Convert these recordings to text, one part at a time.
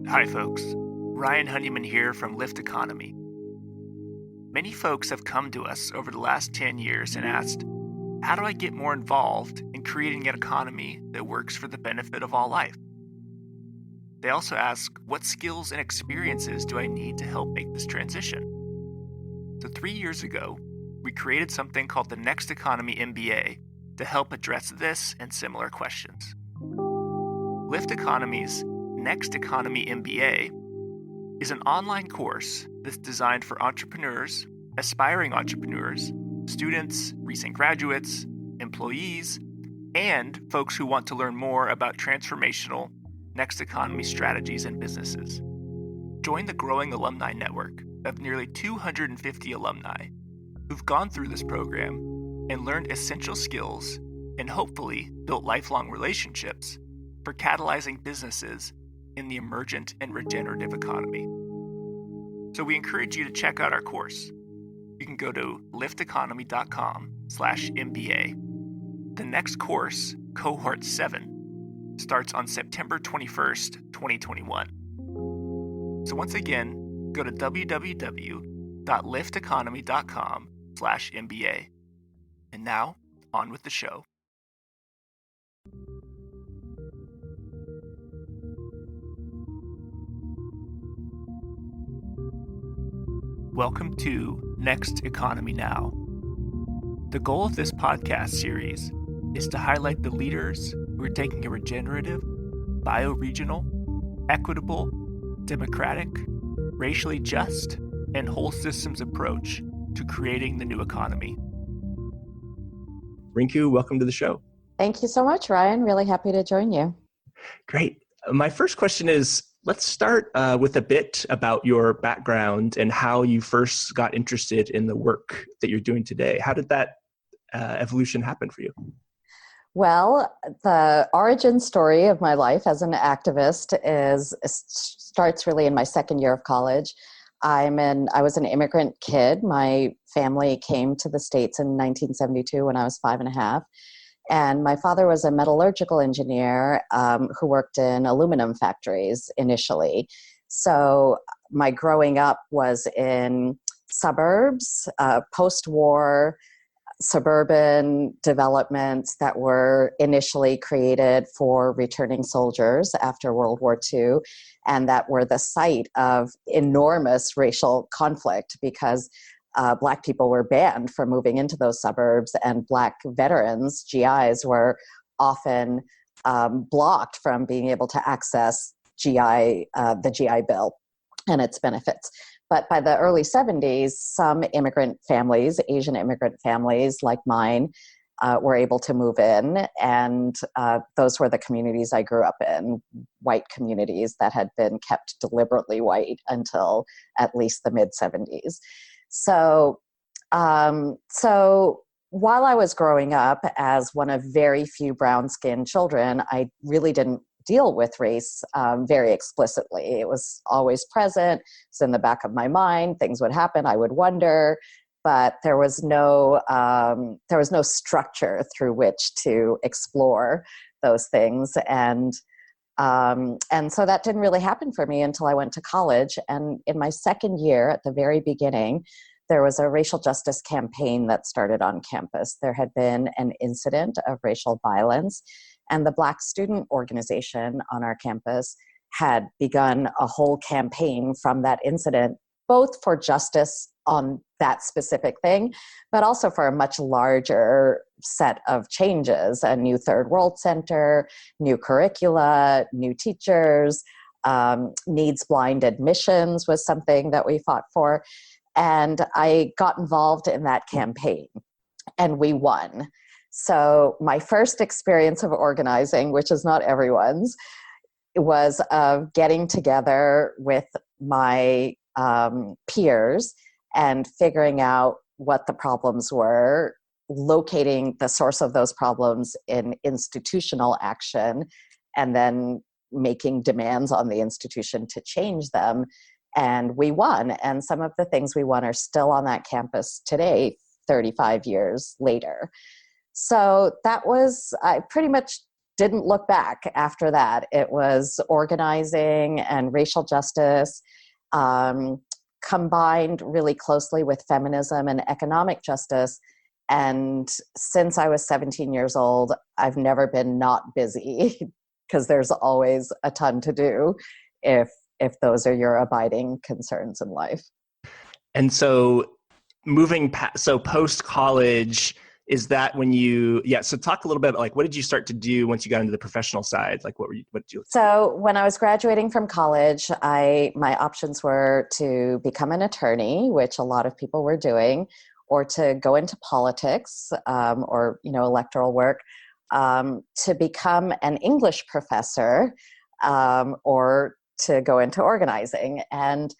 Hi, folks. Ryan Honeyman here from Lift Economy. Many folks have come to us over the last 10 years and asked, how do I get more involved in creating an economy that works for the benefit of all life? They also ask, what skills and experiences do I need to help make this transition? So 3 years ago, we created something called the Next Economy MBA to help address this and similar questions. Lift Economy's Next Economy MBA is an online course that's designed for entrepreneurs, aspiring entrepreneurs, students, recent graduates, employees, and folks who want to learn more about transformational next economy strategies and businesses. Join the growing alumni network of nearly 250 alumni who've gone through this program and learned essential skills and hopefully built lifelong relationships for catalyzing businesses in the emergent and regenerative economy. So we encourage you to check out our course. You can go to lifteconomy.com/MBA. The next course, Cohort 7, starts on September 21st, 2021. So once again, go to www.lifteconomy.com/MBA. And now, on with the show. Welcome to Next Economy Now. The goal of this podcast series is to highlight the leaders who are taking a regenerative, bioregional, equitable, democratic, racially just, and whole systems approach to creating the new economy. Rinku, welcome to the show. Thank you so much, Ryan. Really happy to join you. Great. My first question is, let's start with a bit about your background and how you first got interested in the work that you're doing today. How did that evolution happen for you? Well, the origin story of my life as an activist starts really in my second year of college. I was an immigrant kid. My family came to the States in 1972 when I was 5.5. And my father was a metallurgical engineer who worked in aluminum factories initially. So my growing up was in suburbs, post-war suburban developments that were initially created for returning soldiers after World War II, and that were the site of enormous racial conflict because Black people were banned from moving into those suburbs, and Black veterans, GIs, were often blocked from being able to access the GI Bill and its benefits. But by the early 70s, some immigrant families, Asian immigrant families like mine, were able to move in, and those were the communities I grew up in, white communities that had been kept deliberately white until at least the mid-70s. So while I was growing up as one of very few brown-skinned children, I really didn't deal with race very explicitly. It was always present. It's in the back of my mind. Things would happen. I would wonder, but there was no structure through which to explore those things. And so that didn't really happen for me until I went to college. And in my second year, at the very beginning, there was a racial justice campaign that started on campus. There had been an incident of racial violence, and the Black Student Organization on our campus had begun a whole campaign from that incident, both for justice on that specific thing, but also for a much larger set of changes: a new Third World Center, new curricula, new teachers, needs-blind admissions was something that we fought for. And I got involved in that campaign, and we won. So my first experience of organizing, which is not everyone's, was of getting together with my peers and figuring out what the problems were, locating the source of those problems in institutional action, and then making demands on the institution to change them. And we won. And some of the things we won are still on that campus today, 35 years later. So that was, I pretty much didn't look back after that. It was organizing and racial justice, combined really closely with feminism and economic justice. And since I was 17 years old, I've never been not busy because there's always a ton to do if those are your abiding concerns in life. And so so post-college, is that when so talk a little bit, like, what did you start to do once you got into the professional side? Like, what did you? So when I was graduating from college, my options were to become an attorney, which a lot of people were doing, or to go into politics, or, electoral work, to become an English professor, or to go into organizing. And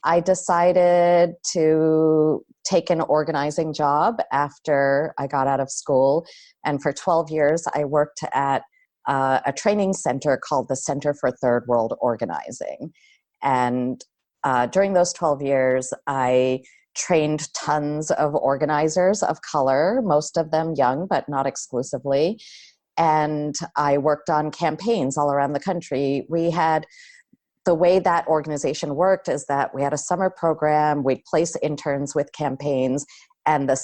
I decided to take an organizing job after I got out of school. And for 12 years, I worked at a training center called the Center for Third World Organizing. And during those 12 years, I trained tons of organizers of color, most of them young, but not exclusively. And I worked on campaigns all around the country. The way that organization worked is that we had a summer program, we'd place interns with campaigns, and the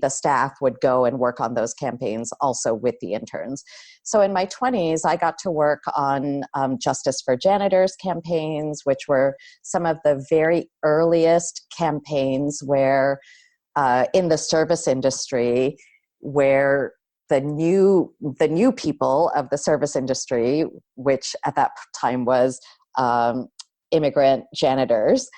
staff would go and work on those campaigns also with the interns. So in my 20s, I got to work on Justice for Janitors campaigns, which were some of the very earliest campaigns where in the service industry, where the new people of the service industry, which at that time was immigrant janitors,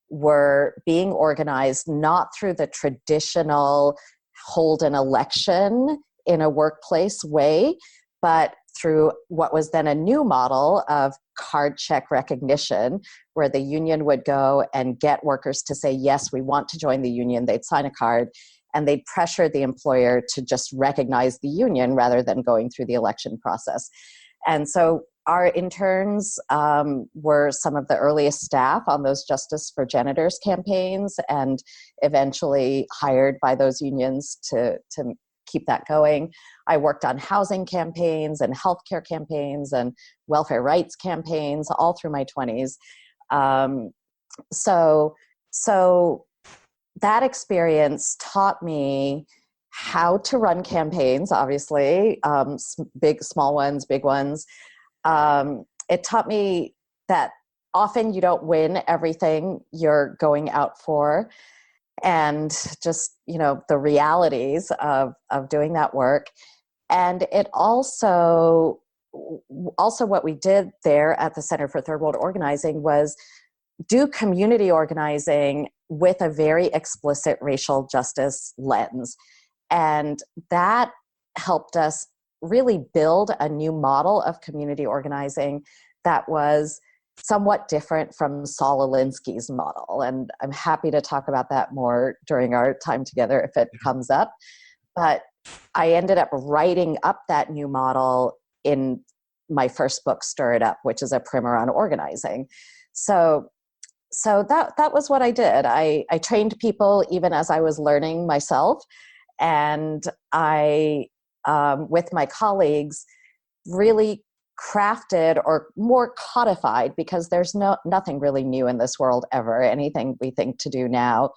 were being organized not through the traditional hold an election in a workplace way, but through what was then a new model of card check recognition, where the union would go and get workers to say, yes, we want to join the union. They'd sign a card, and they'd pressure the employer to just recognize the union rather than going through the election process. And so our interns were some of the earliest staff on those Justice for Janitors campaigns, and eventually hired by those unions to keep that going. I worked on housing campaigns and healthcare campaigns and welfare rights campaigns all through my 20s. So that experience taught me how to run campaigns, obviously, small ones, big ones. It taught me that often you don't win everything you're going out for, and just, the realities of doing that work. And it also what we did there at the Center for Third World Organizing was do community organizing with a very explicit racial justice lens. And that helped us really build a new model of community organizing that was somewhat different from Saul Alinsky's model. And I'm happy to talk about that more during our time together if it comes up. But I ended up writing up that new model in my first book, Stir It Up, which is a primer on organizing. So that was what I did. I trained people even as I was learning myself. And I, with my colleagues, really crafted or more codified, because there's nothing really new in this world ever. Anything we think to do now,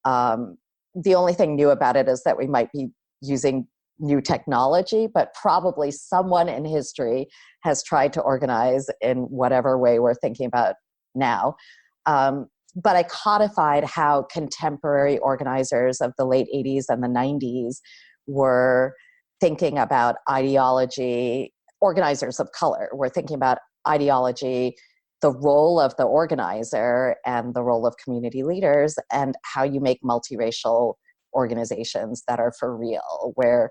the only thing new about it is that we might be using new technology, but probably someone in history has tried to organize in whatever way we're thinking about now. But I codified how contemporary organizers of the late 80s and the 90s were thinking about ideology. Organizers of color were thinking about ideology, the role of the organizer and the role of community leaders, and how you make multiracial organizations that are for real, where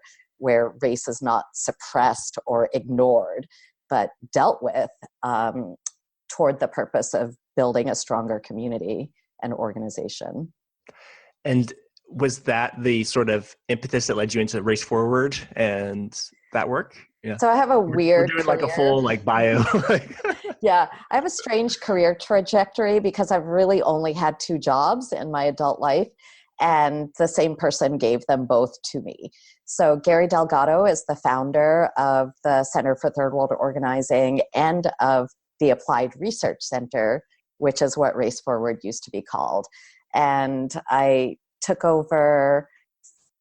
race is not suppressed or ignored, but dealt with toward the purpose of building a stronger community and organization. And was that the sort of impetus that led you into Race Forward and that work? Yeah. So I have a weird We're doing career. like a full bio. Yeah, I have a strange career trajectory because I've really only had 2 jobs in my adult life, and the same person gave them both to me. So Gary Delgado is the founder of the Center for Third World Organizing and of the Applied Research Center, which is what Race Forward used to be called. And I took over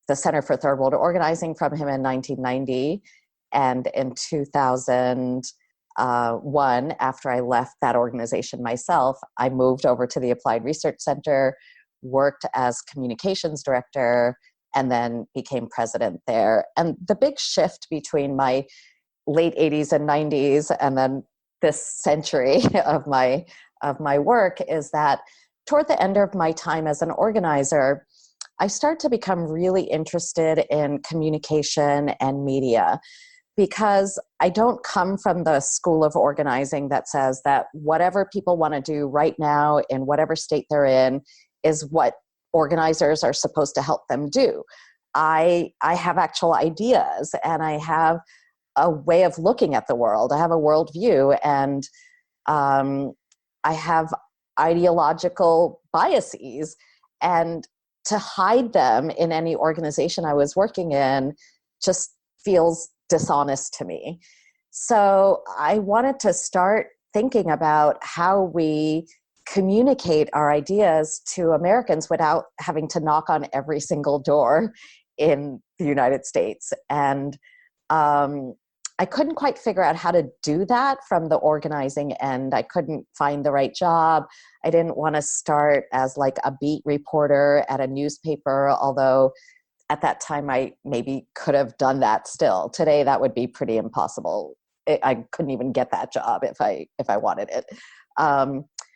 the Center for Third World Organizing from him in 1990. And in 2001, after I left that organization myself, I moved over to the Applied Research Center, worked as communications director, and then became president there. And the big shift between my late 80s and 90s and then this century of my work is that toward the end of my time as an organizer, I start to become really interested in communication and media, because I don't come from the school of organizing that says that whatever people want to do right now in whatever state they're in is what organizers are supposed to help them do. I have actual ideas, and I have a way of looking at the world. I have a worldview, and I have ideological biases, and to hide them in any organization I was working in just feels dishonest to me. So I wanted to start thinking about how we communicate our ideas to Americans without having to knock on every single door in the United States. And I couldn't quite figure out how to do that from the organizing end. I couldn't find the right job. I didn't want to start as like a beat reporter at a newspaper, although at that time I maybe could have done that still. Today that would be pretty impossible. I couldn't even get that job if I wanted it.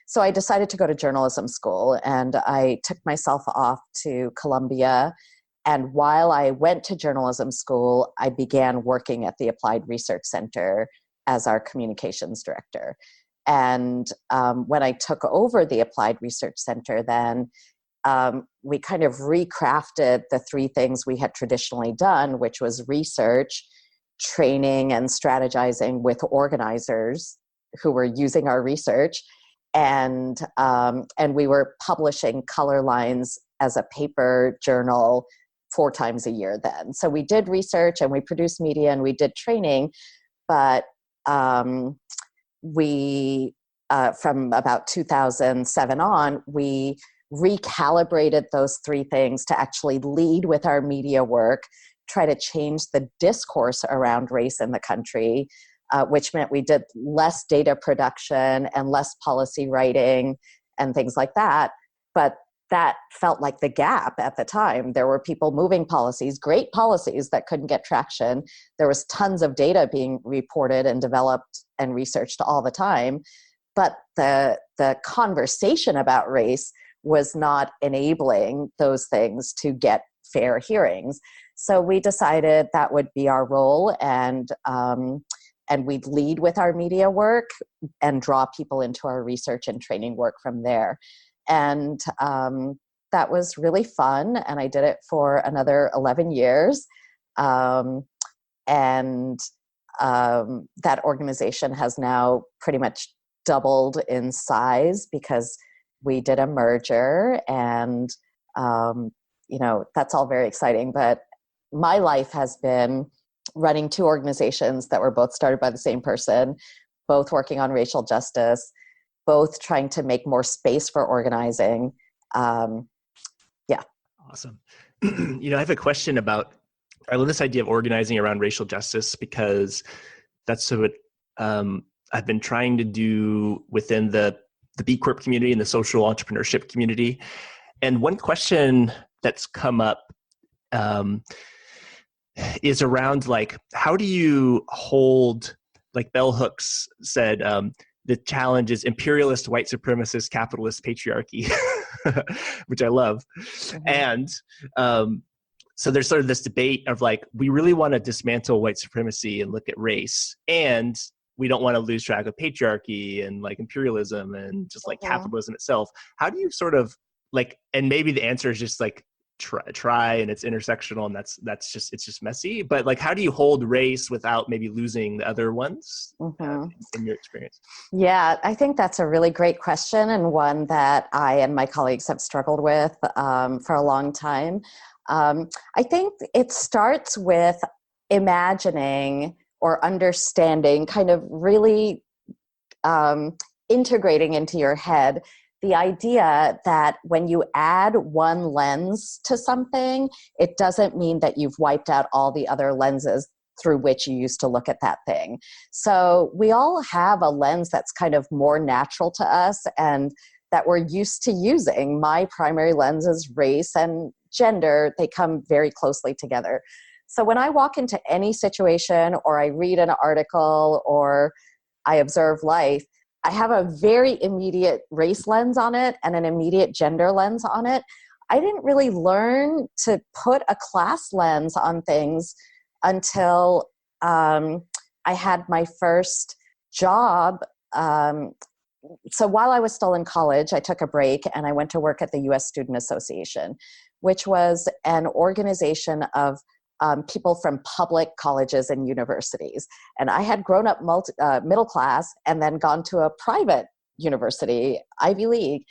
So I decided to go to journalism school, and I took myself off to Columbia. And while I went to journalism school, I began working at the Applied Research Center as our communications director. And when I took over the Applied Research Center, then we kind of recrafted the three things we had traditionally done, which was research, training, and strategizing with organizers who were using our research. And we were publishing Color Lines as a paper journal 4 times a year then. So we did research and we produced media and we did training, but we, from about 2007 on, we recalibrated those 3 things to actually lead with our media work, try to change the discourse around race in the country, which meant we did less data production and less policy writing and things like that. But that felt like the gap at the time. There were people moving policies, great policies that couldn't get traction. There was tons of data being reported and developed and researched all the time. But the conversation about race was not enabling those things to get fair hearings. So we decided that would be our role, and we'd lead with our media work and draw people into our research and training work from there. And that was really fun, and I did it for another 11 years. And that organization has now pretty much doubled in size because we did a merger, and that's all very exciting. But my life has been running 2 organizations that were both started by the same person, both working on racial justice, both trying to make more space for organizing. Awesome. I have a question about, I love this idea of organizing around racial justice, because that's what I've been trying to do within the B Corp community and the social entrepreneurship community. And one question that's come up is around, like, how do you hold, like Bell Hooks said, the challenge is imperialist, white supremacist, capitalist patriarchy, which I love. Mm-hmm. And so there's sort of this debate of, like, we really want to dismantle white supremacy and look at race, and we don't want to lose track of patriarchy and, like, imperialism and just, like, capitalism itself. How do you sort of, like, and maybe the answer is just, like, try and it's intersectional, and that's just, it's just messy, but, like, how do you hold race without maybe losing the other ones in your experience? Yeah, I think that's a really great question, and one that I and my colleagues have struggled with for a long time. I think it starts with imagining or understanding, kind of really integrating into your head the idea that when you add one lens to something, it doesn't mean that you've wiped out all the other lenses through which you used to look at that thing. So we all have a lens that's kind of more natural to us and that we're used to using. My primary lens is race and gender. They come very closely together. So when I walk into any situation or I read an article or I observe life, I have a very immediate race lens on it and an immediate gender lens on it. I didn't really learn to put a class lens on things until I had my first job. So while I was still in college, I took a break and I went to work at the U.S. Student Association, which was an organization of people from public colleges and universities. And I had grown up middle class and then gone to a private university, Ivy League.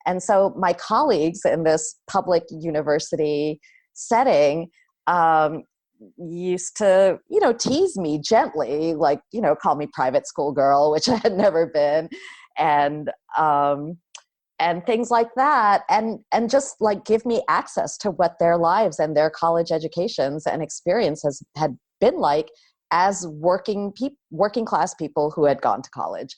And so my colleagues in this public university setting used to, tease me gently, like, call me private school girl, which I had never been. And things like that, and just like give me access to what their lives and their college educations and experiences had been like as working class people who had gone to college.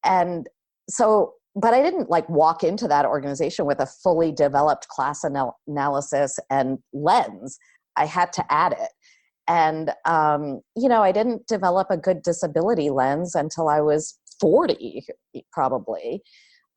And so, but I didn't like walk into that organization with a fully developed class analysis and lens. I had to add it. And, I didn't develop a good disability lens until I was 40, probably.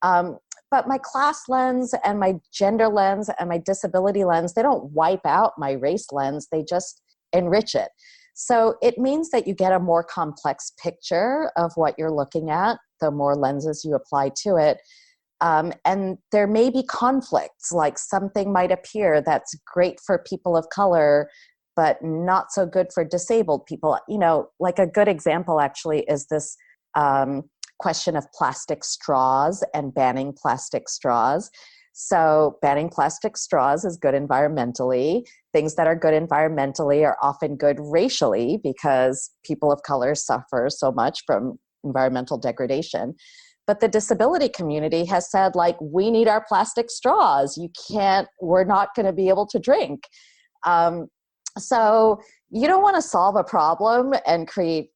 But my class lens and my gender lens and my disability lens, they don't wipe out my race lens. They just enrich it. So it means that you get a more complex picture of what you're looking at, the more lenses you apply to it. And there may be conflicts, like something might appear that's great for people of color, but not so good for disabled people. Like a good example actually is this question of plastic straws and banning plastic straws. So banning plastic straws is good environmentally. Things that are good environmentally are often good racially because people of color suffer so much from environmental degradation. But the disability community has said, like, we need our plastic straws. We're not going to be able to drink. So you don't want to solve a problem and create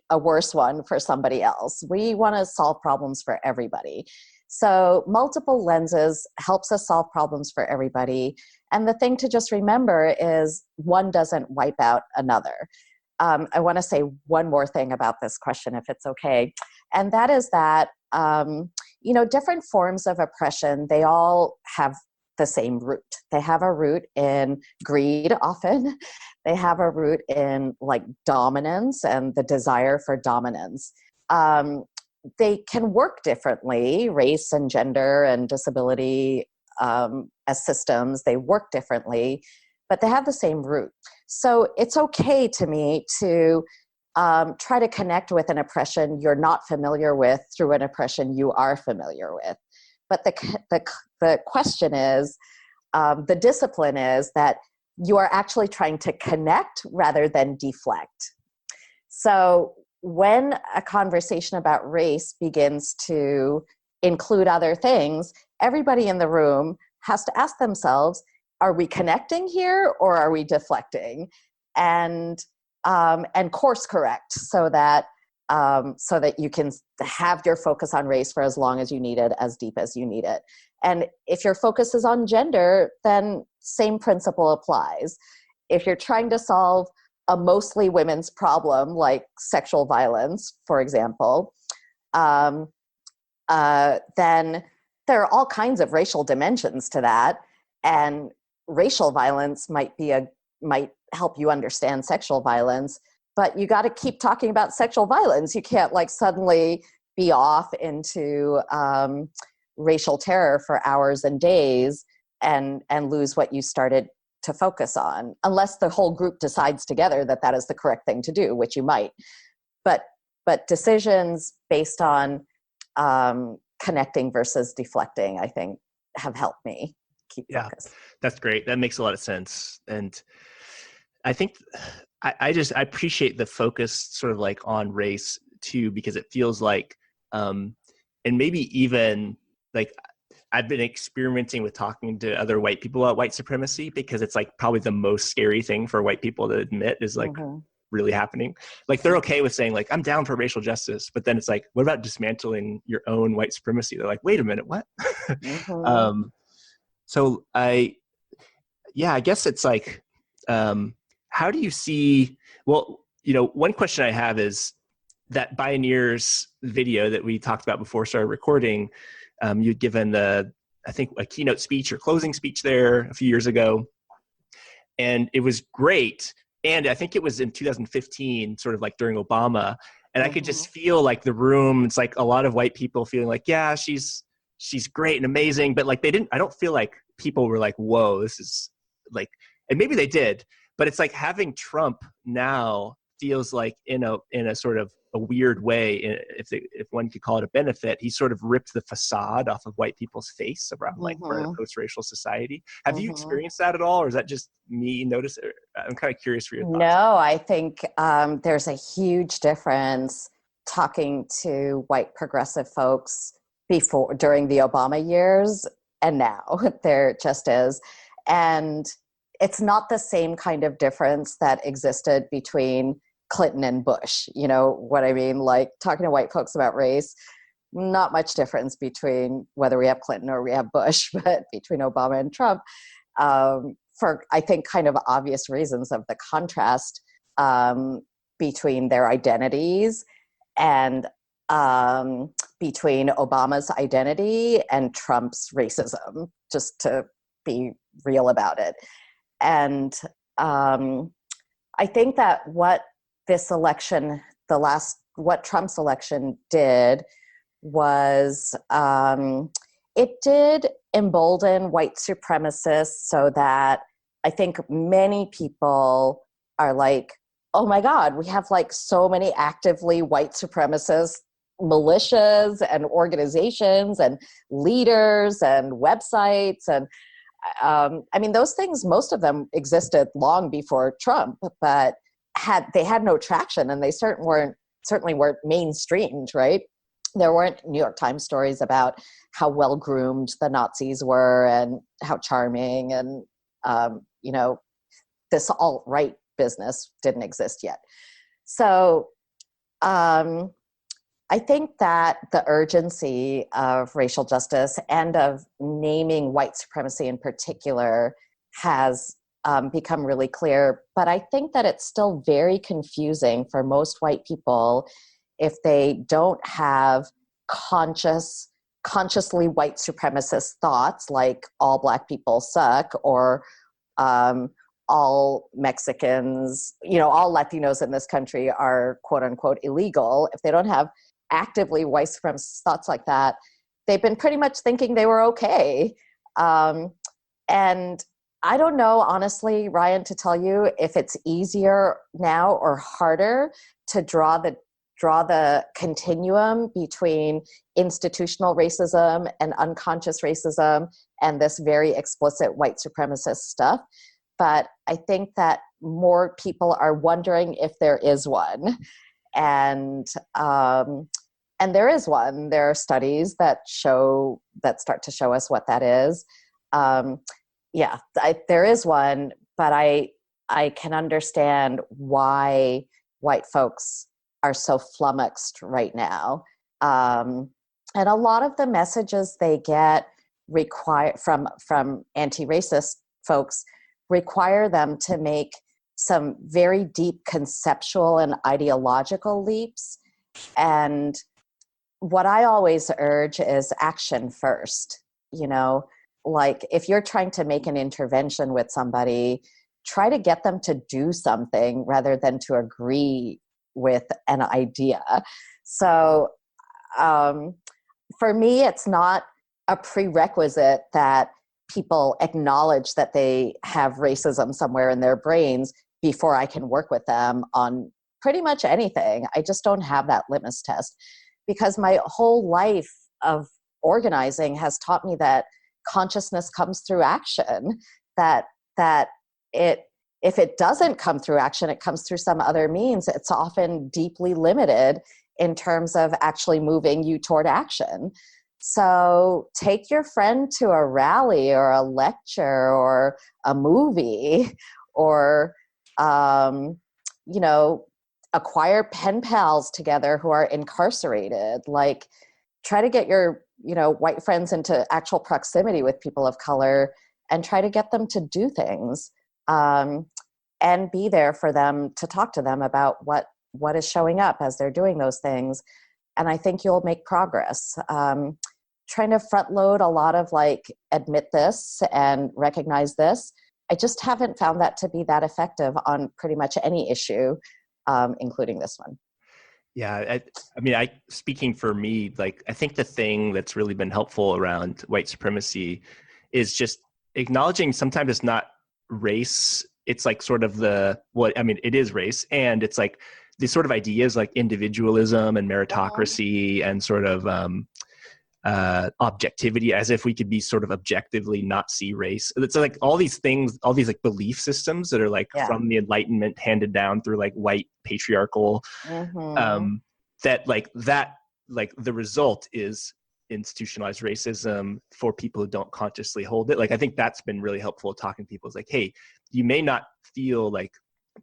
a worse one for somebody else. We want to solve problems for everybody. So multiple lenses helps us solve problems for everybody. And the thing to just remember is one doesn't wipe out another. I want to say one more thing about this question, if it's okay. And that is that, different forms of oppression, they all have the same root. They have a root in greed often. They have a root in like dominance and the desire for dominance. They can work differently, race and gender and disability as systems, they work differently, but they have the same root. So it's okay to me to try to connect with an oppression you're not familiar with through an oppression you are familiar with. But the question is, the discipline is that you are actually trying to connect rather than deflect. So when a conversation about race begins to include other things, everybody in the room has to ask themselves, are we connecting here or are we deflecting? And course correct so that you can have your focus on race for as long as you need it, as deep as you need it. And if your focus is on gender, then same principle applies. If you're trying to solve a mostly women's problem, like sexual violence, for example, then there are all kinds of racial dimensions to that. And racial violence might help you understand sexual violence, but you got to keep talking about sexual violence. You can't like suddenly be off into racial terror for hours and days and lose what you started to focus on, unless the whole group decides together that is the correct thing to do, which you might. But decisions based on connecting versus deflecting, I think, have helped me keep Yeah, focused. that's great. That makes a lot of sense. And I think I appreciate the focus sort of like on race too, because it feels like, and maybe even like I've been experimenting with talking to other white people about white supremacy, because it's like probably the most scary thing for white people to admit is like really happening. Like they're okay with saying like, I'm down for racial justice, but then it's like, what about dismantling your own white supremacy? They're like, wait a minute, what? So I guess it's like, how do you see, well, one question I have is that Bioneers video that we talked about before we started recording, you'd given I think a keynote speech or closing speech there a few years ago. And it was great. And I think it was in 2015, sort of like during Obama. And I could just feel like the room, it's like a lot of white people feeling like, yeah, she's great and amazing. But like I don't feel like people were like, whoa, this is like, and maybe they did, but it's like having Trump now feels like in a sort of a weird way, if one could call it a benefit, he sort of ripped the facade off of white people's face around like we're in a post-racial society. Have you experienced that at all, or is that just me notice? I'm kind of curious for your thoughts. No, I think there's a huge difference talking to white progressive folks during the Obama years and now. There just is. And it's not the same kind of difference that existed between Clinton and Bush. You know what I mean? Like talking to white folks about race, not much difference between whether we have Clinton or we have Bush, but between Obama and Trump, for I think kind of obvious reasons of the contrast between their identities and between Obama's identity and Trump's racism, just to be real about it. And I think that what this election, what Trump's election did was it did embolden white supremacists so that I think many people are like, oh my God, we have like so many actively white supremacist militias and organizations and leaders and websites. And I mean, those things, most of them existed long before Trump, but they had no traction, and they certainly weren't mainstreamed, right? There weren't New York Times stories about how well groomed the Nazis were and how charming, and this alt-right business didn't exist yet. So I think that the urgency of racial justice and of naming white supremacy in particular has become really clear. But I think that it's still very confusing for most white people if they don't have consciously white supremacist thoughts like all Black people suck, or all Mexicans, all Latinos in this country are quote unquote illegal. If they don't have actively white supremacist thoughts like that, they've been pretty much thinking they were okay. And I don't know, honestly, Ryan, to tell you if it's easier now or harder to draw the continuum between institutional racism and unconscious racism and this very explicit white supremacist stuff. But I think that more people are wondering if there is one. And there is one. There are studies that start to show us what that is. There is one, but I can understand why white folks are so flummoxed right now. And a lot of the messages they get from anti-racist folks require them to make some very deep conceptual and ideological leaps. And what I always urge is action first. Like if you're trying to make an intervention with somebody, try to get them to do something rather than to agree with an idea. So for me, it's not a prerequisite that people acknowledge that they have racism somewhere in their brains before I can work with them on pretty much anything. I just don't have that litmus test, because my whole life of organizing has taught me that consciousness comes through action, that if it doesn't come through action, it comes through some other means. It's often deeply limited in terms of actually moving you toward action. So take your friend to a rally or a lecture or a movie, or, acquire pen pals together who are incarcerated. Like, try to get your, white friends into actual proximity with people of color and try to get them to do things, and be there for them to talk to them about what is showing up as they're doing those things. And I think you'll make progress. Trying to front load a lot of admit this and recognize this, I just haven't found that to be that effective on pretty much any issue, including this one. Yeah, speaking for me, I think the thing that's really been helpful around white supremacy is just acknowledging sometimes it's not race. It's it is race, and it's these sort of ideas like individualism and meritocracy and sort of objectivity, as if we could be sort of objectively not see race. It's all these things, all these belief systems that are from the Enlightenment handed down through white patriarchal, the result is institutionalized racism for people who don't consciously hold it. I think that's been really helpful talking to people. It's hey, you may not feel like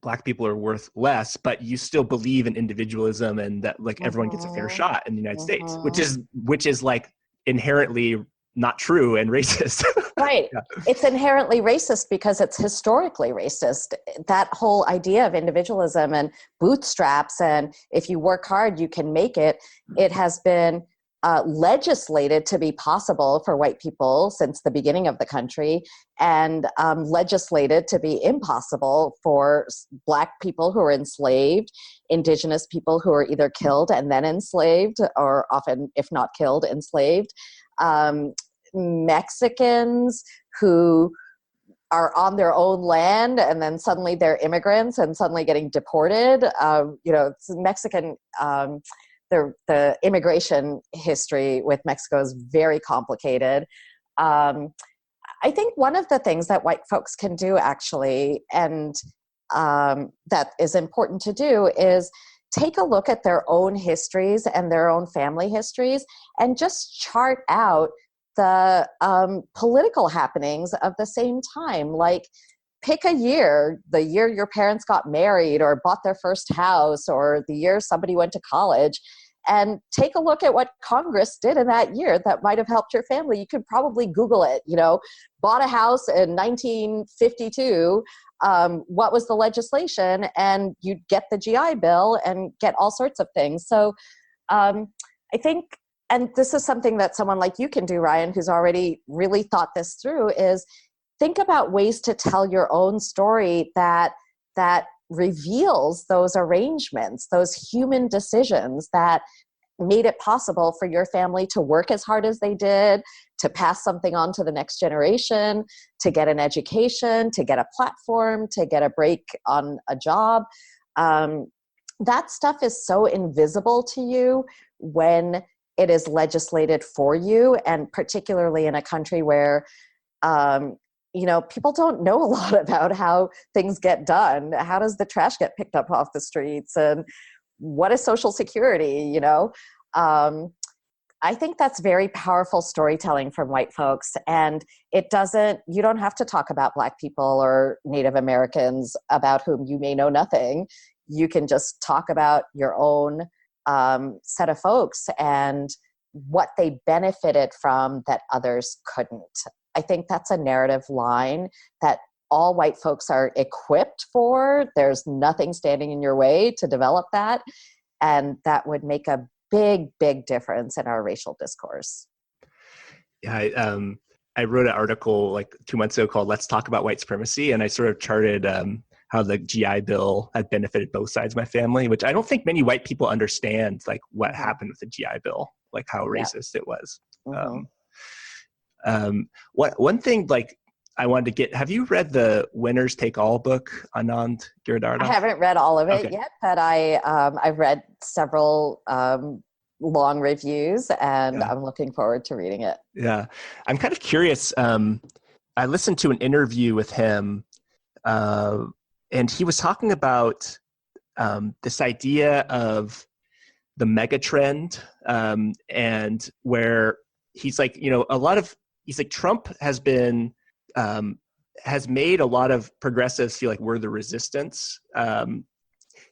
Black people are worth less, but you still believe in individualism and that everyone gets a fair shot in the United States, which is inherently not true and racist. Right. Yeah. It's inherently racist because it's historically racist. That whole idea of individualism and bootstraps and if you work hard, you can make it. It has been legislated to be possible for white people since the beginning of the country, and legislated to be impossible for Black people who are enslaved, Indigenous people who are either killed and then enslaved, or often, if not killed, enslaved, Mexicans who are on their own land and then suddenly they're immigrants and suddenly getting deported. It's Mexican. The immigration history with Mexico is very complicated. I think one of the things that white folks can do actually, and that is important to do, is take a look at their own histories and their own family histories and just chart out the political happenings of the same time. Pick a year, the year your parents got married or bought their first house, or the year somebody went to college, and take a look at what Congress did in that year that might have helped your family. You could probably Google it, bought a house in 1952, what was the legislation? And you'd get the GI Bill and get all sorts of things. So I think, and this is something that someone like you can do, Ryan, who's already really thought this through, is think about ways to tell your own story that reveals those arrangements, those human decisions that made it possible for your family to work as hard as they did, to pass something on to the next generation, to get an education, to get a platform, to get a break on a job. That stuff is so invisible to you when it is legislated for you, and particularly in a country where people don't know a lot about how things get done. How does the trash get picked up off the streets? And what is Social Security? I think that's very powerful storytelling from white folks. And you don't have to talk about Black people or Native Americans about whom you may know nothing. You can just talk about your own set of folks and what they benefited from that others couldn't. I think that's a narrative line that all white folks are equipped for. There's nothing standing in your way to develop that. And that would make a big, big difference in our racial discourse. Yeah, I wrote an article 2 months ago called Let's Talk About White Supremacy. And I sort of charted how the GI Bill had benefited both sides of my family, which I don't think many white people understand, what happened with the GI Bill, how racist it was. Mm-hmm. One thing I wanted to get, have you read the Winners Take All book, Anand Giridharadas? I haven't read all of it yet, but I've read several long reviews, and Yeah. I'm looking forward to reading it. Yeah. I'm kind of curious. I listened to an interview with him, and he was talking about this idea of the megatrend, and where he's like, he's like, Trump has made a lot of progressives feel like we're the resistance.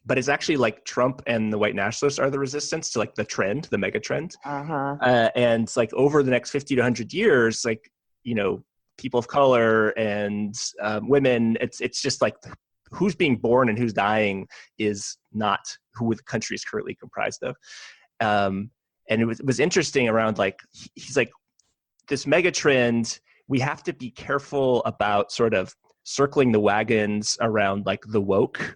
But it's actually like Trump and the white nationalists are the resistance to like the trend, the mega trend. Uh-huh. And it's like over the next 50 to 100 years, like, people of color and women, it's just like who's being born and who's dying is not who the country is currently comprised of. And it was interesting around like, he's like, this mega trend, we have to be careful about sort of circling the wagons around like the woke.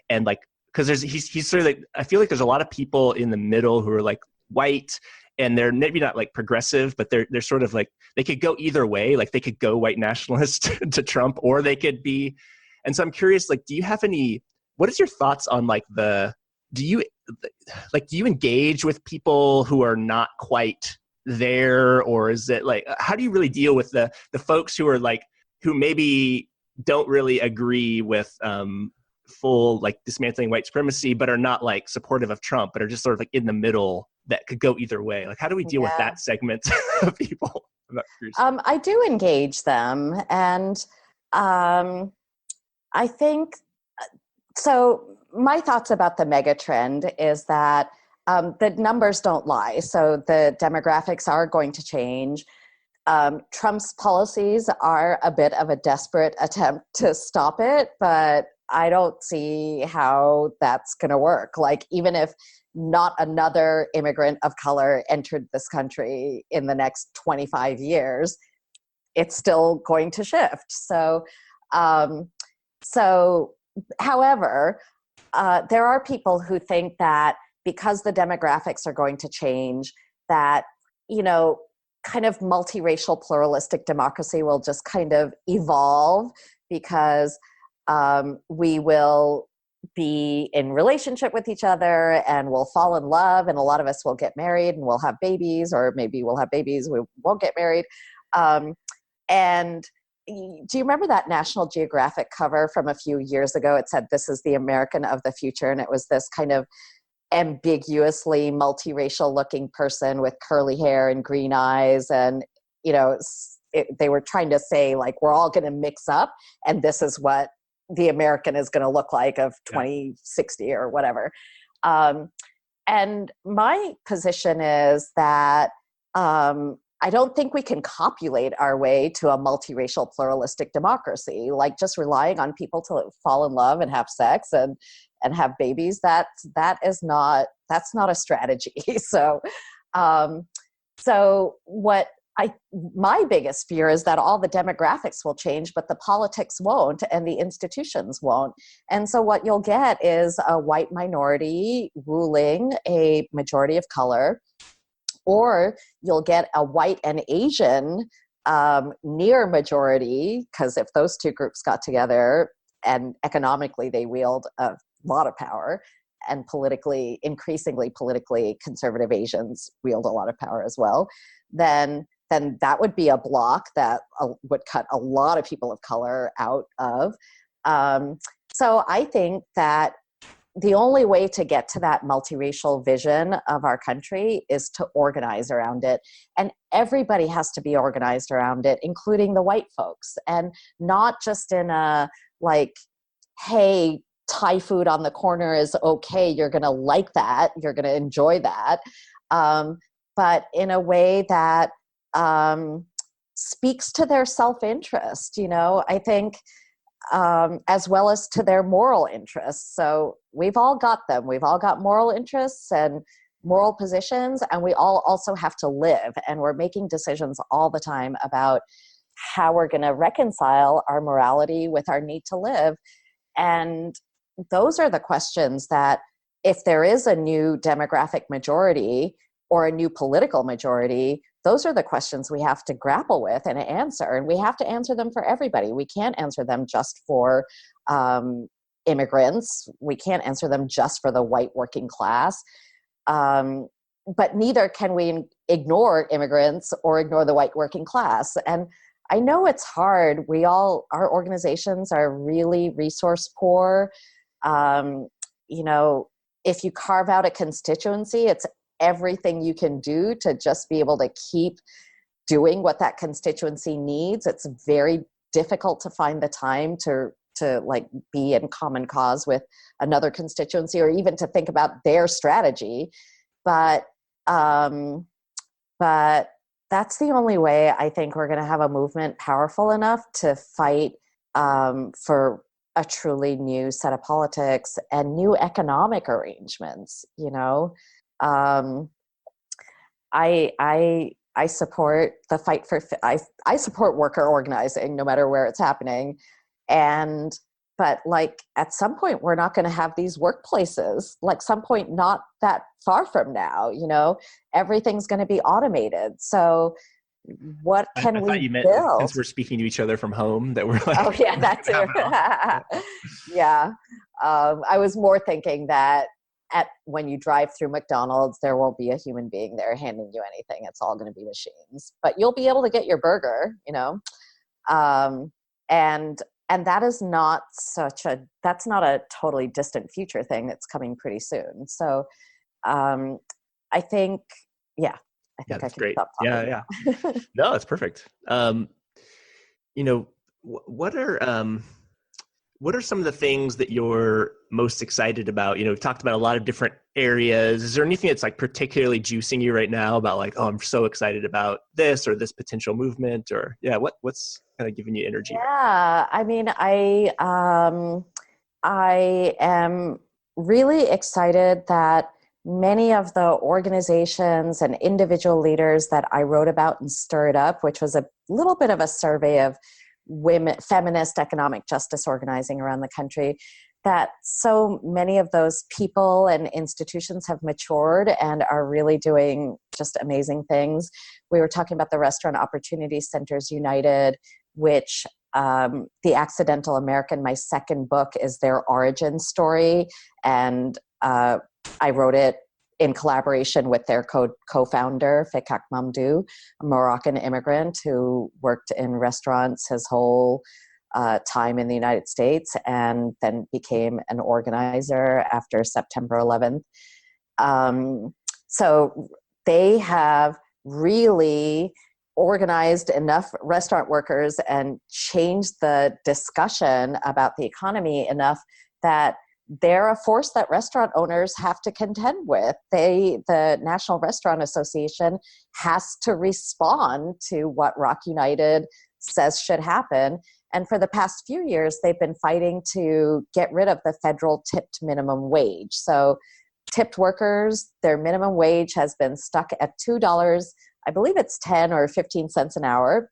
And like, because he's sort of like, I feel like there's a lot of people in the middle who are like white, and they're maybe not like progressive, but they're sort of like, they could go either way. Like they could go white nationalist to Trump, or they could be. And so I'm curious, like, what is your thoughts on like do you engage with people who are not quite there, or is it like, how do you really deal with the folks who are like, who maybe don't really agree with full like dismantling white supremacy, but are not like supportive of Trump, but are just sort of like in the middle that could go either way? Like, how do we deal with that segment of people? I'm not curious. I do engage them, and I think so. My thoughts about the mega trend is that the numbers don't lie. So the demographics are going to change. Trump's policies are a bit of a desperate attempt to stop it, but I don't see how that's going to work. Like, even if not another immigrant of color entered this country in the next 25 years, it's still going to shift. So, however, there are people who think that because the demographics are going to change, that, kind of multiracial pluralistic democracy will just kind of evolve, because we will be in relationship with each other and we'll fall in love, and a lot of us will get married and we'll have babies, or maybe we'll have babies, we won't get married. And do you remember that National Geographic cover from a few years ago? It said, "This is the American of the future." And it was this kind of ambiguously multiracial looking person with curly hair and green eyes. And, they were trying to say, like, we're all going to mix up, and this is what the American is going to look like of 2060 or whatever. And my position is that I don't think we can copulate our way to a multiracial pluralistic democracy. Like, just relying on people to fall in love and have sex and have babies, that's not a strategy. So my biggest fear is that all the demographics will change, but the politics won't, and the institutions won't. And so what you'll get is a white minority ruling a majority of color, or you'll get a white and Asian near majority, because if those two groups got together, and economically they wield a lot of power, and increasingly politically conservative Asians wield a lot of power as well, then that would be a block that would cut a lot of people of color out of. So I think that the only way to get to that multiracial vision of our country is to organize around it. And everybody has to be organized around it, including the white folks. And not just in a, like, hey, Thai food on the corner is okay, you're going to like that, you're going to enjoy that. But in a way that speaks to their self-interest, I think, as well as to their moral interests. So we've all got them. We've all got moral interests and moral positions, and we all also have to live. And we're making decisions all the time about how we're going to reconcile our morality with our need to live. And those are the questions that, if there is a new demographic majority or a new political majority, those are the questions we have to grapple with and answer. And we have to answer them for everybody. We can't answer them just for immigrants. We can't answer them just for the white working class. but neither can we ignore immigrants or ignore the white working class. And I know it's hard. Our organizations are really resource poor. You know, if you carve out a constituency, it's everything you can do to just be able to keep doing what that constituency needs. It's very difficult to find the time to like be in common cause with another constituency, or even to think about their strategy. But that's the only way I think we're going to have a movement powerful enough to fight for a truly new set of politics and new economic arrangements. You know, I support the fight for. I support worker organizing, no matter where it's happening, but like at some point we're not going to have these workplaces. Like some point not that far from now, you know, everything's going to be automated. So what can we thought you meant, build? since we're speaking to each other from home, that we're like, oh yeah, that too. Yeah, I was more thinking that when you drive through McDonald's, there won't be a human being there handing you anything. It's all going to be machines, but you'll be able to get your burger, you know. And that is not that's not a totally distant future thing. That's coming pretty soon. So I think that's I can great. stop talking. Yeah. No, it's perfect. You know, what are some of the things that you're most excited about? You know, we've talked about a lot of different areas. Is there anything that's like particularly juicing you right now about like, oh, I'm so excited about this or this potential movement, or what's kind of giving you energy? Yeah, I mean, I am really excited that many of the organizations and individual leaders that I wrote about and Stirred Up, which was a little bit of a survey of women, feminist economic justice organizing around the country, that so many of those people and institutions have matured and are really doing just amazing things. We were talking about the Restaurant Opportunity Centers United, which The Accidental American, my second book, is their origin story. And I wrote it in collaboration with their co-founder, Fekak Mamdou, a Moroccan immigrant who worked in restaurants his whole time in the United States and then became an organizer after September 11th. So they have really organized enough restaurant workers and changed the discussion about the economy enough that they're a force that restaurant owners have to contend with. The National Restaurant Association has to respond to what ROC United says should happen. And for the past few years, they've been fighting to get rid of the federal tipped minimum wage. So tipped workers, their minimum wage has been stuck at $2, I believe it's 10 or 15 cents an hour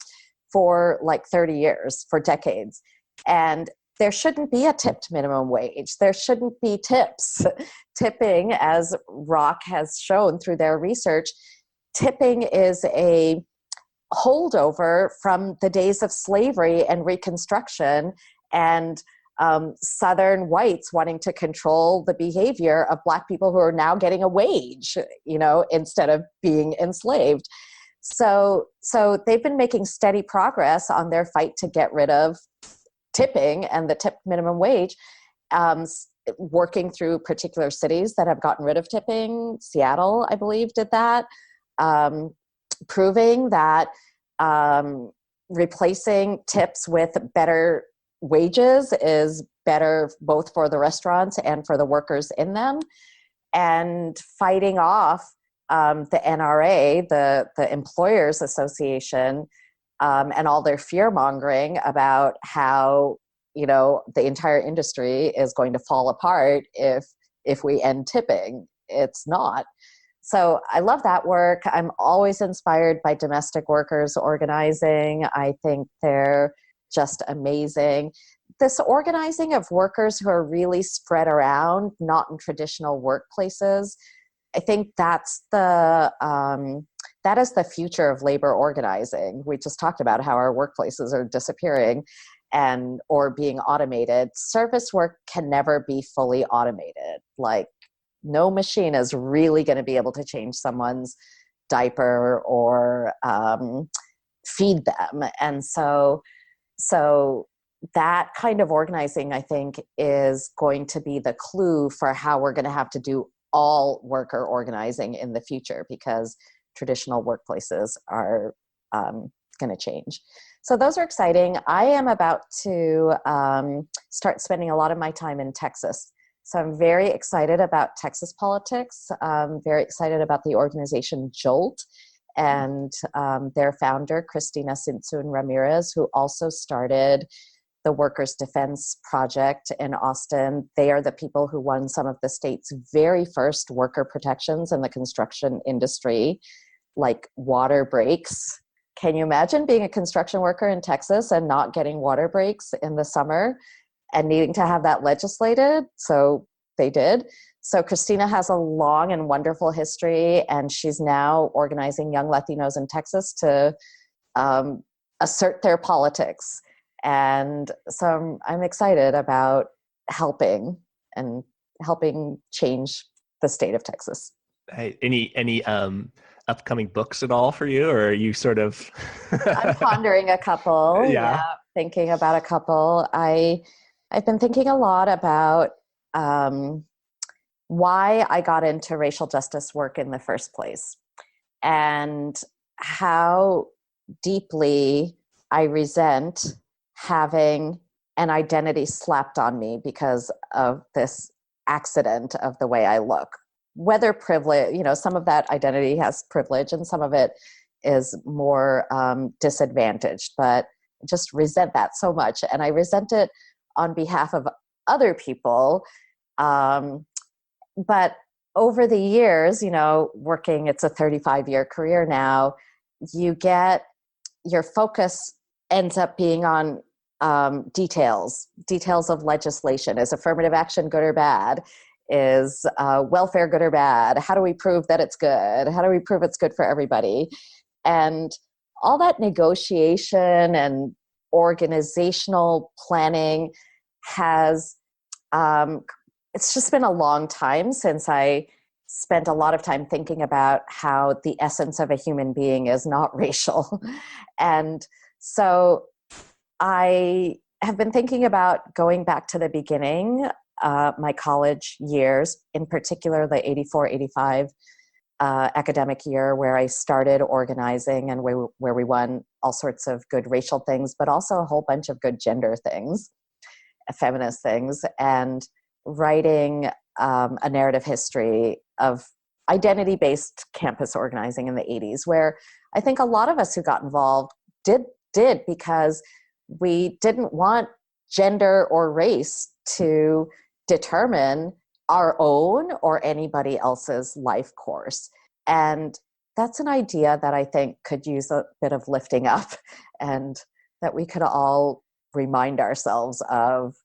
for like 30 years, for decades. And there shouldn't be a tipped minimum wage. There shouldn't be tips. Tipping, as ROC has shown through their research, tipping is a holdover from the days of slavery and Reconstruction and Southern whites wanting to control the behavior of Black people who are now getting a wage, you know, instead of being enslaved. So they've been making steady progress on their fight to get rid of tipping and the tipped minimum wage, working through particular cities that have gotten rid of tipping. Seattle, I believe, did that, proving that replacing tips with better wages is better both for the restaurants and for the workers in them, and fighting off the NRA, the Employers Association, and all their fear-mongering about how, you know, the entire industry is going to fall apart if we end tipping. It's not. So I love that work. I'm always inspired by domestic workers organizing. I think they're just amazing. This organizing of workers who are really spread around, not in traditional workplaces, I think that is the future of labor organizing. We just talked about how our workplaces are disappearing or being automated. Service work can never be fully automated. Like, no machine is really going to be able to change someone's diaper or feed them. And so that kind of organizing, I think, is going to be the clue for how we're going to have to do all worker organizing in the future, because traditional workplaces are going to change. So those are exciting. I am about to start spending a lot of my time in Texas. So I'm very excited about Texas politics. I'm very excited about the organization JOLT and their founder, Cristina Sinsun Ramirez, who also started the Workers' Defense Project in Austin. They are the people who won some of the state's very first worker protections in the construction industry, like water breaks. Can you imagine being a construction worker in Texas and not getting water breaks in the summer and needing to have that legislated? So they did. So Christina has a long and wonderful history, and she's now organizing young Latinos in Texas to assert their politics. And so I'm excited about helping change the state of Texas. Hey, any upcoming books at all for you, or are you sort of? I'm pondering a couple. Yeah, thinking about a couple. I've been thinking a lot about why I got into racial justice work in the first place, and how deeply I resent having an identity slapped on me because of this accident of the way I look. Whether privilege, some of that identity has privilege and some of it is more disadvantaged, but I just resent that so much. And I resent it on behalf of other people. But over the years, working, it's a 35-year career now, your focus ends up being on details of legislation. Is affirmative action good or bad? Is welfare good or bad? How do we prove that it's good? How do we prove it's good for everybody? And all that negotiation and organizational planning has, it's just been a long time since I spent a lot of time thinking about how the essence of a human being is not racial. And so I have been thinking about going back to the beginning, my college years, in particular the 84-85 academic year, where I started organizing and where we won all sorts of good racial things, but also a whole bunch of good gender things, feminist things, and writing a narrative history of identity-based campus organizing in the 80s, where I think a lot of us who got involved did because we didn't want gender or race to determine our own or anybody else's life course. And that's an idea that I think could use a bit of lifting up, and that we could all remind ourselves of,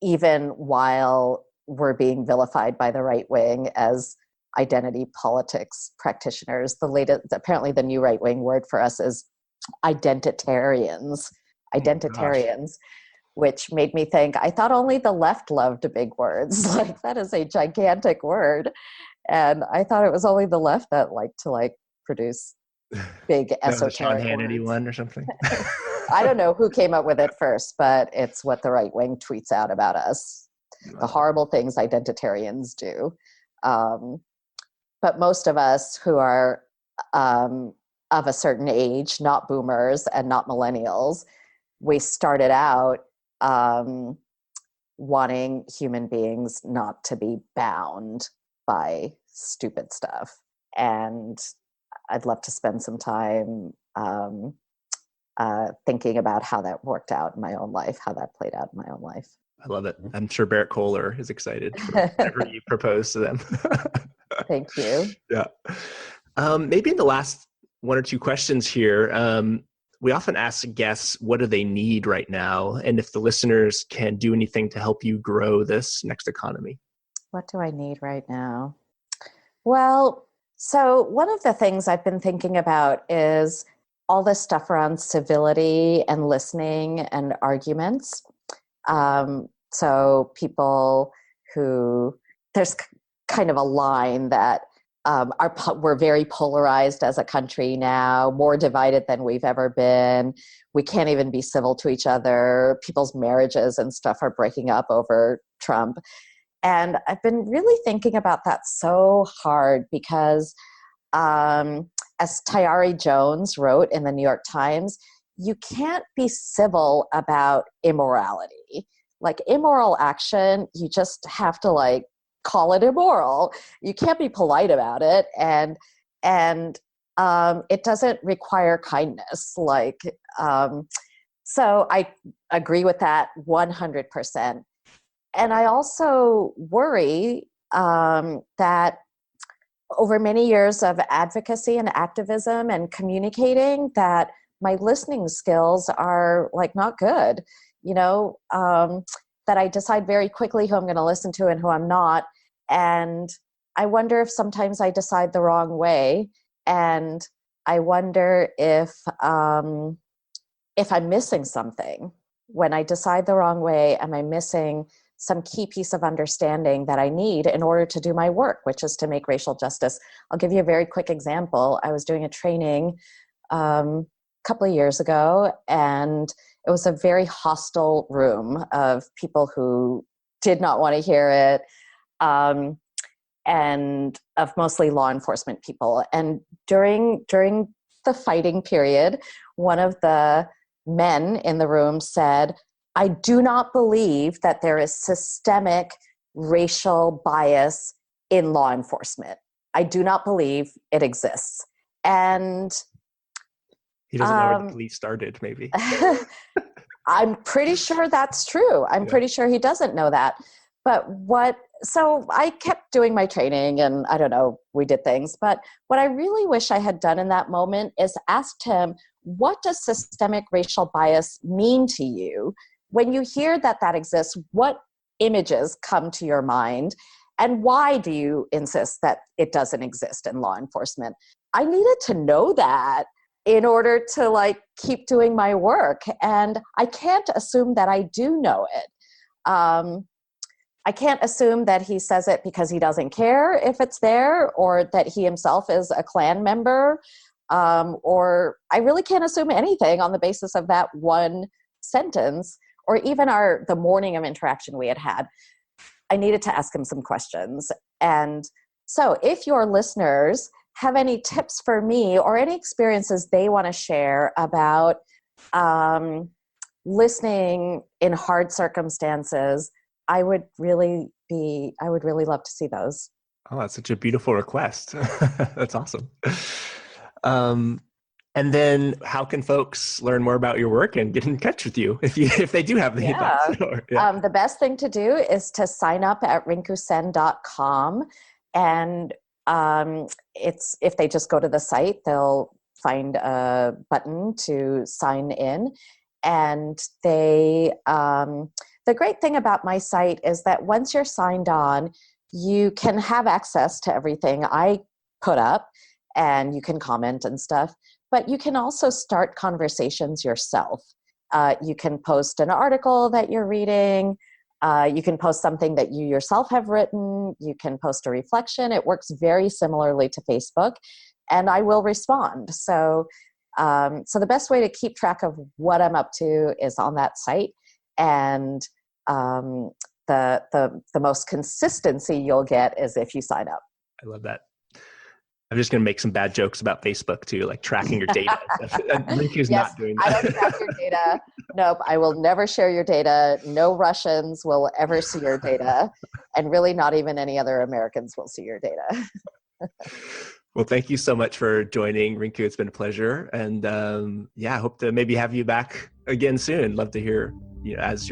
even while we're being vilified by the right wing as identity politics practitioners. Apparently the new right wing word for us is identitarians, which made me think, I thought only the left loved big words. Like, that is a gigantic word. And I thought it was only the left that liked to produce big esoteric Sean Hannity words. one or something. I don't know who came up with it first, but it's what the right wing tweets out about us. The horrible things identitarians do. But most of us who are of a certain age, not boomers and not millennials, we started out wanting human beings not to be bound by stupid stuff. And I'd love to spend some time thinking about how that worked out in my own life, how that played out in my own life. I love it. I'm sure Barrett Kohler is excited for whatever you propose to them. Thank you. Yeah. Maybe in the last one or two questions here, we often ask guests, what do they need right now? And if the listeners can do anything to help you grow this next economy. What do I need right now? Well, so one of the things I've been thinking about is all this stuff around civility and listening and arguments. So people who there's kind of a line that we're very polarized as a country now, more divided than we've ever been. We can't even be civil to each other. People's marriages and stuff are breaking up over Trump. And I've been really thinking about that so hard because as Tayari Jones wrote in the New York Times, you can't be civil about immorality. Like immoral action, you just have to like call it immoral. You can't be polite about it, and it doesn't require kindness. So I agree with that 100%. And I also worry that over many years of advocacy and activism and communicating, that my listening skills are like not good. That I decide very quickly who I'm going to listen to and who I'm not. And I wonder if sometimes I decide the wrong way. And I wonder if I'm missing something. When I decide the wrong way, am I missing some key piece of understanding that I need in order to do my work, which is to make racial justice? I'll give you a very quick example. I was doing a training a couple of years ago, and it was a very hostile room of people who did not want to hear it, and of mostly law enforcement people. And during the fighting period, one of the men in the room said, "I do not believe that there is systemic racial bias in law enforcement. I do not believe it exists." And he doesn't know where the police started, maybe. I'm pretty sure that's true. I'm pretty sure he doesn't know that. So I kept doing my training, and I don't know, we did things. But what I really wish I had done in that moment is asked him, what does systemic racial bias mean to you? When you hear that exists, what images come to your mind? And why do you insist that it doesn't exist in law enforcement? I needed to know that in order to keep doing my work. And I can't assume that I do know it. I can't assume that he says it because he doesn't care if it's there, or that he himself is a Klan member. Or I really can't assume anything on the basis of that one sentence, or even the morning of interaction we had. I needed to ask him some questions. And so if your listeners have any tips for me or any experiences they want to share about listening in hard circumstances, I would really love to see those. Oh, that's such a beautiful request. That's awesome. And then how can folks learn more about your work and get in touch with you if they do have the thoughts? The best thing to do is to sign up at rinkusen.com. And if they just go to the site, they'll find a button to sign in. And the great thing about my site is that once you're signed on, you can have access to everything I put up, and you can comment and stuff. But you can also start conversations yourself. You can post an article that you're reading. You can post something that you yourself have written. You can post a reflection. It works very similarly to Facebook, and I will respond. So the best way to keep track of what I'm up to is on that site. And the most consistency you'll get is if you sign up. I love that. I'm just going to make some bad jokes about Facebook too, like tracking your data. Rinku's not doing that. I don't track your data. Nope, I will never share your data. No Russians will ever see your data. And really not even any other Americans will see your data. Well, thank you so much for joining, Rinku. It's been a pleasure. And I hope to maybe have you back again soon. Love to hear, as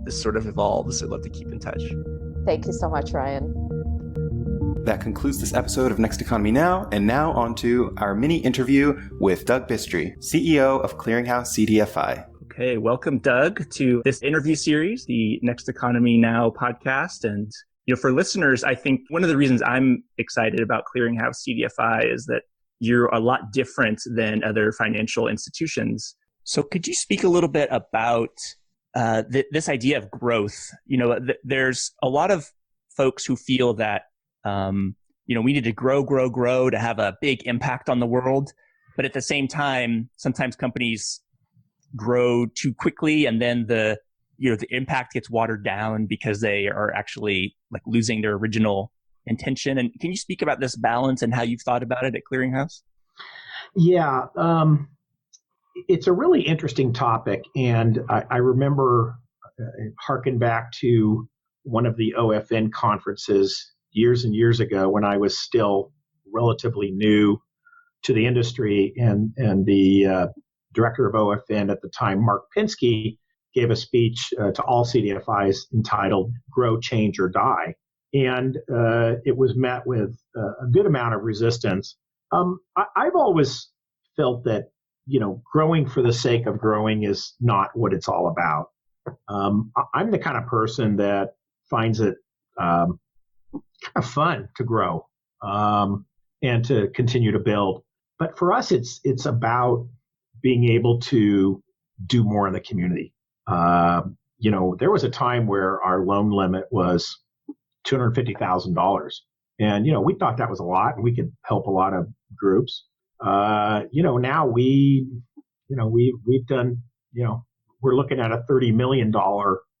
this sort of evolves. I'd love to keep in touch. Thank you so much, Ryan. That concludes this episode of Next Economy Now, and now on to our mini interview with Doug Bistry, CEO of Clearinghouse CDFI. Okay, welcome, Doug, to this interview series, the Next Economy Now podcast. And for listeners, I think one of the reasons I'm excited about Clearinghouse CDFI is that you're a lot different than other financial institutions. So could you speak a little bit about this idea of growth? There's a lot of folks who feel that, we need to grow to have a big impact on the world. But at the same time, sometimes companies grow too quickly, and then the impact gets watered down because they are actually like losing their original intention. And can you speak about this balance and how you've thought about it at Clearinghouse? Yeah, it's a really interesting topic. And I remember harken back to one of the OFN conferences years and years ago when I was still relatively new to the industry. And the director of OFN at the time, Mark Pinsky, gave a speech to all CDFIs entitled Grow, Change, or Die. And it was met with a good amount of resistance. I've always felt that, growing for the sake of growing is not what it's all about. I'm the kind of person that finds it kind of fun to grow and to continue to build. But for us, it's about being able to do more in the community. There was a time where our loan limit was $250,000. And, we thought that was a lot and we could help a lot of groups. Now we've done, we're looking at a $30 million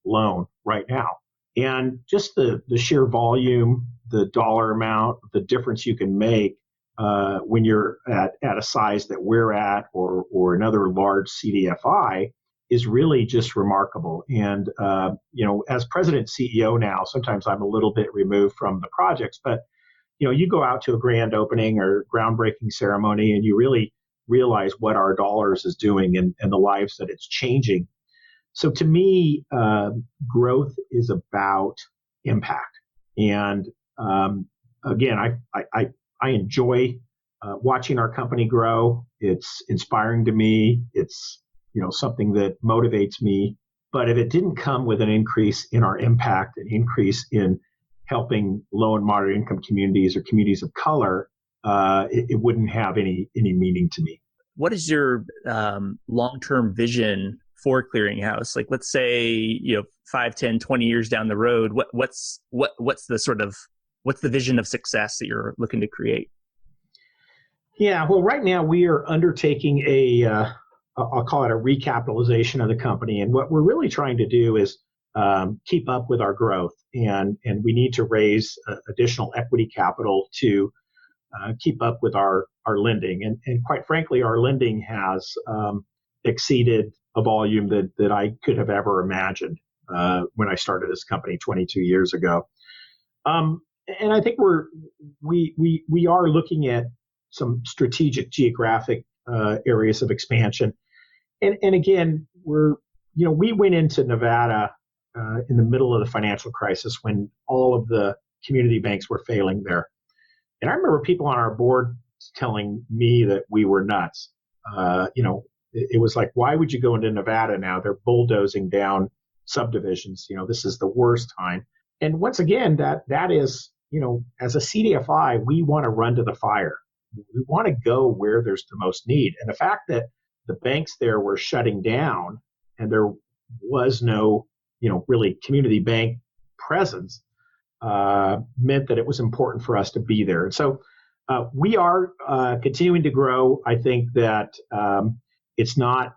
loan right now. And just the sheer volume, the dollar amount, the difference you can make when you're at a size that we're at or another large CDFI is really just remarkable. And, as president CEO now, sometimes I'm a little bit removed from the projects, but, you go out to a grand opening or groundbreaking ceremony and you really realize what our dollars is doing and the lives that it's changing. So to me, growth is about impact. And again, I enjoy watching our company grow. It's inspiring to me. It's something that motivates me. But if it didn't come with an increase in our impact, an increase in helping low and moderate income communities or communities of color, it wouldn't have any meaning to me. What is your long-term vision for Clearinghouse? Like, let's say 5, 10, 20 years down the road, what's the vision of success that you're looking to create? Yeah, well, right now we are undertaking I'll call it a recapitalization of the company. And what we're really trying to do is keep up with our growth. And we need to raise additional equity capital to keep up with our lending. And quite frankly, our lending has exceeded a volume that I could have ever imagined when I started this company 22 years ago. And I think we are looking at some strategic geographic areas of expansion. And again, we went into Nevada in the middle of the financial crisis when all of the community banks were failing there. And I remember people on our board telling me that we were nuts. It was like, why would you go into Nevada now? They're bulldozing down subdivisions. This is the worst time. And once again, that is, as a CDFI, we want to run to the fire. We want to go where there's the most need. And the fact that the banks there were shutting down and there was no, really community bank presence meant that it was important for us to be there. And so we are continuing to grow. I think that it's not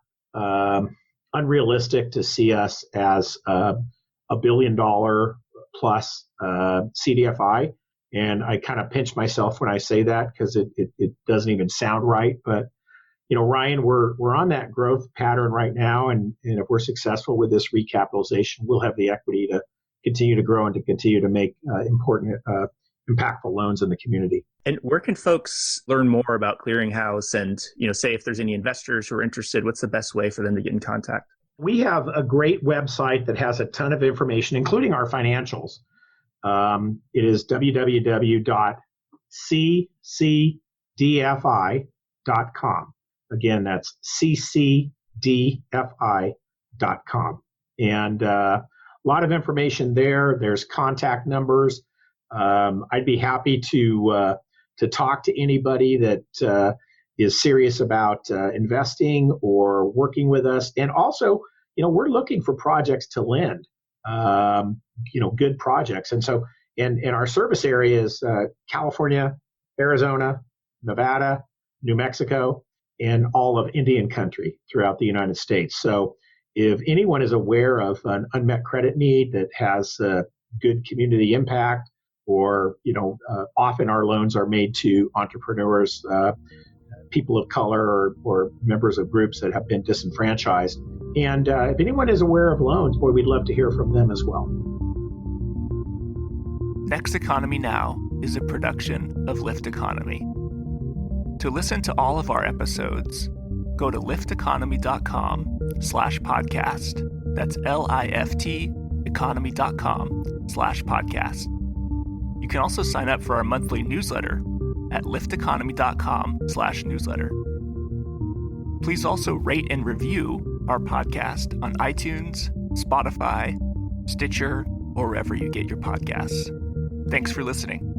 unrealistic to see us as a $1 billion plus CDFI. And I kind of pinch myself when I say that because it doesn't even sound right. But, Ryan, we're on that growth pattern right now. And if we're successful with this recapitalization, we'll have the equity to continue to grow and to continue to make important, impactful loans in the community. And where can folks learn more about Clearinghouse and, say if there's any investors who are interested, what's the best way for them to get in contact? We have a great website that has a ton of information, including our financials. It is www.ccdfi.com. Again, that's ccdfi.com. And a lot of information there. There's contact numbers. I'd be happy to talk to anybody that is serious about investing or working with us. And also, we're looking for projects to lend, good projects. And so And our service area is California, Arizona, Nevada, New Mexico, and all of Indian country throughout the United States. So if anyone is aware of an unmet credit need that has good community impact, or often our loans are made to entrepreneurs, people of color, or members of groups that have been disenfranchised. And if anyone is aware of loans, boy, we'd love to hear from them as well. Next Economy Now is a production of Lift Economy. To listen to all of our episodes, go to lifteconomy.com/podcast. That's LIFT economy.com/podcast. You can also sign up for our monthly newsletter at lifteconomy.com/newsletter. Please also rate and review our podcast on iTunes, Spotify, Stitcher, or wherever you get your podcasts. Thanks for listening.